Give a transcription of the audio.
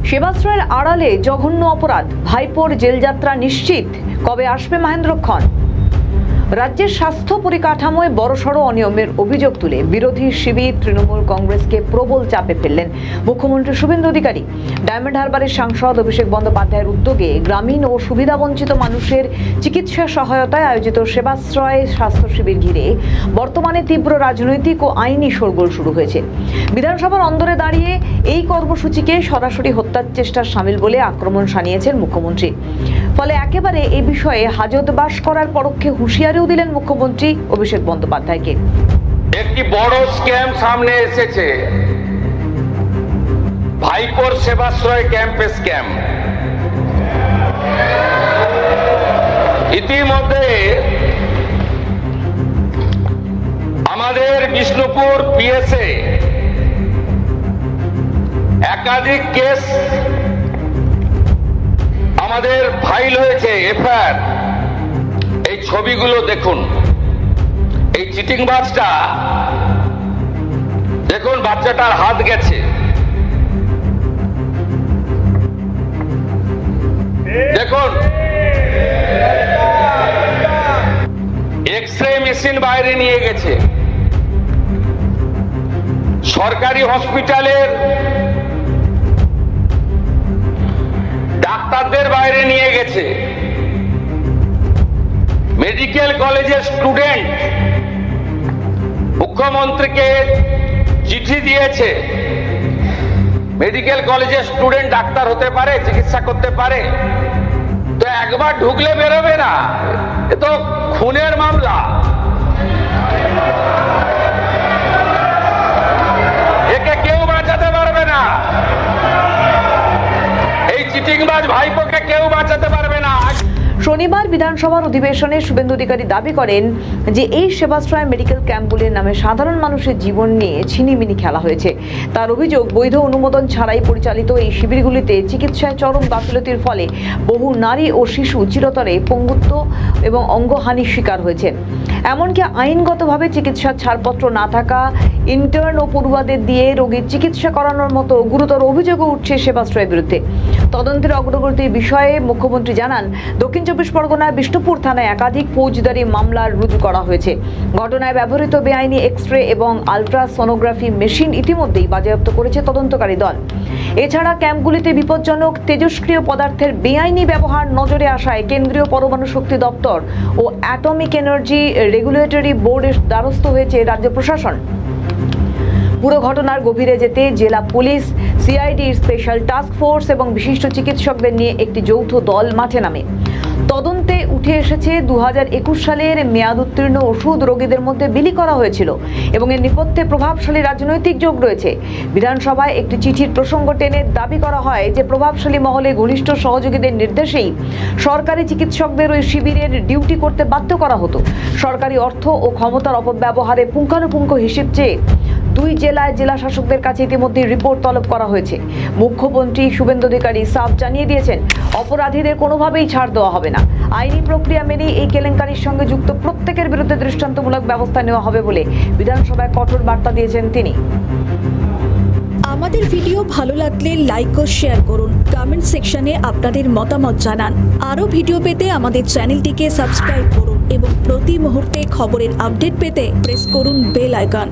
সেবাশ্রয়ের আড়ালে জঘন্য অপরাধ, ভাইপোর জেলযাত্রা নিশ্চিত। কবে আসবে মহেন্দ্রক্ষণ? রাজ্যের স্বাস্থ্য পরিকাঠামোয় বড়সড় অনিয়মের অভিযোগ তুলে বিরোধী শিবির তৃণমূল কংগ্রেসকে প্রবল চাপে ফেললেন মুখ্যমন্ত্রী শুভেন্দু অধিকারী। ডায়মন্ড হারবারের সাংসদ অভিষেক বন্দ্যোপাধ্যায়ের উদ্যোগে গ্রামীণ ও সুবিধাবঞ্চিত মানুষের চিকিৎসা সহায়তায় আয়োজিত সেবাশ্রয় স্বাস্থ্য শিবির ঘিরে বর্তমানে তীব্র রাজনৈতিক ও আইনি শোরগোল শুরু হয়েছে। বিধানসভার অন্দরে দাঁড়িয়ে এই কর্মসূচিকে সরাসরি হত্যার চেষ্টার সামিল বলে আক্রমণ শানিয়েছেন মুখ্যমন্ত্রী। ফলে একেবারে এই বিষয়ে হাজতবাস করার পরোক্ষে হুঁশিয়ারিও দিলেন মুখ্যমন্ত্রী অভিষেক বন্দ্যোপাধ্যায়কে। একটি বড় স্ক্যাম সামনে এসেছে, ভাইপোর সেবাশ্রয় ক্যাম্পে স্ক্যাম। ইতিমধ্যে আমাদের বিষ্ণুপুর পিএসএ একাধিক কেস আমাদের ফাইল হয়েছে, এফআইআর। এই ছবিগুলো দেখুন, এই চিটিং বাজটা দেখুন, বাচ্চাটার হাত গেছে, দেখুন এক্স-রে মেশিন বাইরে নিয়ে গেছে, সরকারি হসপিটালের ডাক্তারদের বাইরে নিয়ে গেছে, মেডিকেল কলেজের স্টুডেন্ট মুখ্যমন্ত্রীকে চিঠি দিয়েছে। মেডিকেল কলেজের স্টুডেন্ট ডাক্তার হতে পারে, চিকিৎসা করতে পারে? তো একবার ঢুকলে বেরোবে না, এ তো খুনের মামলা। একে কেউ বাঁচাতে পারবে না, এই চিটিংবাজ ভাইপোকে কেউ বাঁচাতে পারবে না। শনিবার বিধানসভার অধিবেশনে শুভেন্দু অধিকারী দাবি করেন যে এই সেবাশ্রয় মেডিকেল ক্যাম্পগুলির নামে সাধারণ মানুষের জীবন নিয়ে ছিনিমিনি খেলা হয়েছে। তার অভিযোগ, বৈধ অনুমোদন ছাড়াই পরিচালিত এই শিবিরগুলিতে চিকিৎসায় চরম গাফিলতির ফলে বহু নারী ও শিশু চিরতরে পঙ্গুত্ব এবং অঙ্গহানির শিকার হয়েছে। এমনকি আইনগতভাবে চিকিৎসার ছাড়পত্র না থাকা ইন্টার্ন ও পড়ুয়াদের দিয়ে রোগীর চিকিৎসা করানোর মতো গুরুতর অভিযোগও উঠছে সেবাশ্রয়ের বিরুদ্ধে। তদন্তের অগ্রগতির বিষয়ে মুখ্যমন্ত্রী জানান, দক্ষিণ চব্বিশ পরগনার বিষ্ণুপুর থানায় একাধিক ফৌজদারি মামলা রুজু করা হয়েছে। ঘটনায় ব্যবহৃত বেআইনি এক্স-রে এবং আলট্রাসোনোগ্রাফি মেশিন ইতিমধ্যেই বাজেয়াপ্ত করেছে তদন্তকারী দল। এছাড়া ক্যাম্পগুলিতে বিপজ্জনক তেজস্ক্রিয় পদার্থের বেআইনি ব্যবহার নজরে আসায় কেন্দ্রীয় পরমাণু শক্তি দপ্তর ও অ্যাটমিক এনার্জি রেগুলেটরি বোর্ডের দ্বারস্থ হয়েছে রাজ্য প্রশাসন। পুরো ঘটনার গভীরে যেতে জেলা পুলিশ, সিআইডির স্পেশাল টাস্ক ফোর্স এবং বিশিষ্ট চিকিৎসকদের নিয়ে একটি যৌথ দল মাঠে নামে। তদন্তে উঠে এসেছে 2021 সালের মেয়াদ উত্তীর্ণ ওষুধ রোগীদের মধ্যে বিলি করা হয়েছিল এবং এর নেপথ্যে প্রভাবশালী রাজনৈতিক যোগ রয়েছে। বিধানসভায় একটি চিঠির প্রসঙ্গ টেনে দাবি করা হয় যে প্রভাবশালী মহলে ঘনিষ্ঠ সহযোগীদের নির্দেশেই সরকারি চিকিৎসকদের ওই শিবিরের ডিউটি করতে বাধ্য করা হতো। সরকারি অর্থ ও ক্ষমতার অপব্যবহারে পুঙ্খানুপুঙ্খ হিসেব চেয়ে দুই জেলায় জেলা শাসকদের কাছে ইতিমধ্যে রিপোর্ট তলব করা হয়েছে। মুখ্যমন্ত্রী শুভেন্দু অধিকারী সাফ জানিয়ে দিয়েছেন, অপরাধীদের কোনোভাবেই ছাড় দেওয়া হবে না। আইনি প্রক্রিয়া মেনেই এই কেলেঙ্কারির সঙ্গে যুক্ত প্রত্যেকের বিরুদ্ধে দৃষ্টান্তমূলক ব্যবস্থা নেওয়া হবে বলে বিধানসভায় কঠোর বার্তা দিয়েছেন তিনি। আমাদের ভিডিও ভালো লাগলে লাইক ও শেয়ার করুন, কমেন্ট সেকশনে আপনাদের মতামত জানান। আরও ভিডিও পেতে আমাদের চ্যানেলটিকে সাবস্ক্রাইব করুন এবং প্রতি মুহূর্তে খবরের আপডেট পেতে প্রেস করুন বেল আইকন।